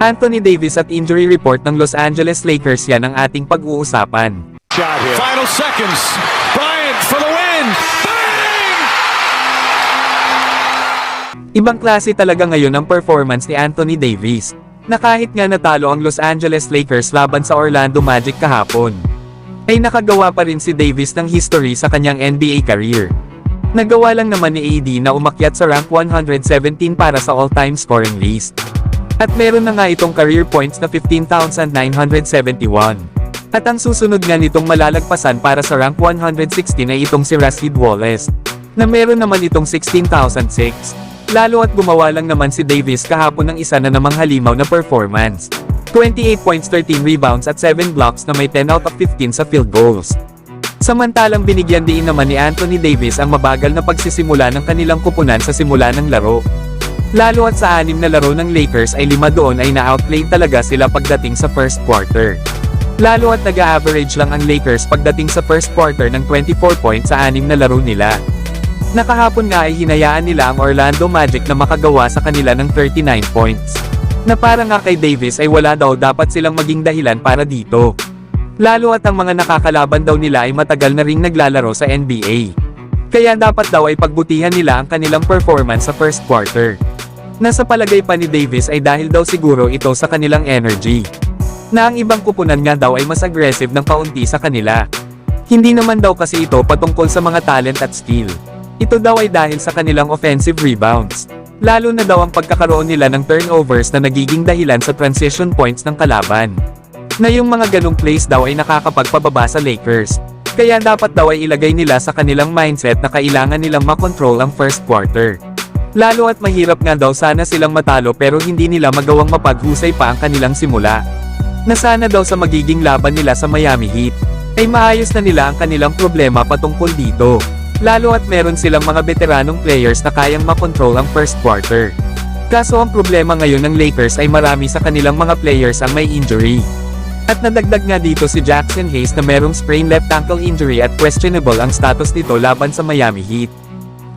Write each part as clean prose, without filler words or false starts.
Anthony Davis at injury report ng Los Angeles Lakers, yan ang ating pag-uusapan. Final seconds. Bryant for the win. Bang! Ibang klase talaga ngayon ang performance ni Anthony Davis, na kahit nga natalo ang Los Angeles Lakers laban sa Orlando Magic kahapon, ay nakagawa pa rin si Davis ng history sa kanyang NBA career. Nagawa lang naman ni AD na umakyat sa rank 117 para sa all-time scoring list. At meron na nga itong career points na 15,971. At ang susunod nga nitong malalagpasan para sa rank 116 ay itong si Rasheed Wallace, na meron naman itong 16,006. Lalo at gumawa lang naman si Davis kahapon ng isa na namang halimaw na performance. 28 points, 13 rebounds at 7 blocks na may 10 out of 15 sa field goals. Samantalang binigyan din naman ni Anthony Davis ang mabagal na pagsisimula ng kanilang kupunan sa simula ng laro. Lalo at sa 6 na laro ng Lakers ay 5 doon ay na-outplay talaga sila pagdating sa first quarter. Lalo at nag-a-average lang ang Lakers pagdating sa first quarter ng 24 points sa 6 na laro nila. Nakahapon nga ay hinayaan nila ang Orlando Magic na makagawa sa kanila ng 39 points. Na para nga kay Davis ay wala daw dapat silang maging dahilan para dito. Lalo at ang mga nakakalaban daw nila ay matagal na ring naglalaro sa NBA. Kaya dapat daw ay pagbutihan nila ang kanilang performance sa first quarter. Nasa palagay pa ni Davis ay dahil daw siguro ito sa kanilang energy, na ang ibang kupunan nga daw ay mas aggressive ng kaunti sa kanila. Hindi naman daw kasi ito patungkol sa mga talent at skill. Ito daw ay dahil sa kanilang offensive rebounds. Lalo na daw ang pagkakaroon nila ng turnovers na nagiging dahilan sa transition points ng kalaban. Na yung mga ganong plays daw ay nakakapagpababa sa Lakers. Kaya dapat daw ay ilagay nila sa kanilang mindset na kailangan nilang makontrol ang first quarter. Lalo at mahirap nga daw sana silang matalo pero hindi nila magawang mapaghusay pa ang kanilang simula. Na sana daw sa magiging laban nila sa Miami Heat, ay maayos na nila ang kanilang problema patungkol dito. Lalo at meron silang mga veteranong players na kayang makontrol ang first quarter. Kaso ang problema ngayon ng Lakers ay marami sa kanilang mga players ang may injury. At nadagdag nga dito si Jackson Hayes na merong sprained left ankle injury at questionable ang status nito laban sa Miami Heat.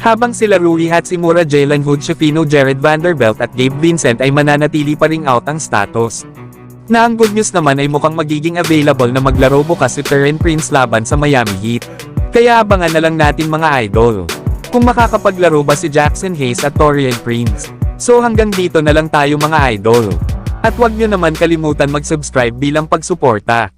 Habang sila Rui Hachimura, Jalen Hood Schifino, Jared Vanderbilt at Gabe Vincent ay mananatili pa ring out ang status. Na ang good news naman ay mukhang magiging available na maglaro bukas si Taurean Prince laban sa Miami Heat. Kaya abangan na lang natin mga idol, kung makakapaglaro ba si Jackson Hayes at Taurean Prince. So hanggang dito na lang tayo mga idol. At huwag nyo naman kalimutan mag-subscribe bilang pagsuporta.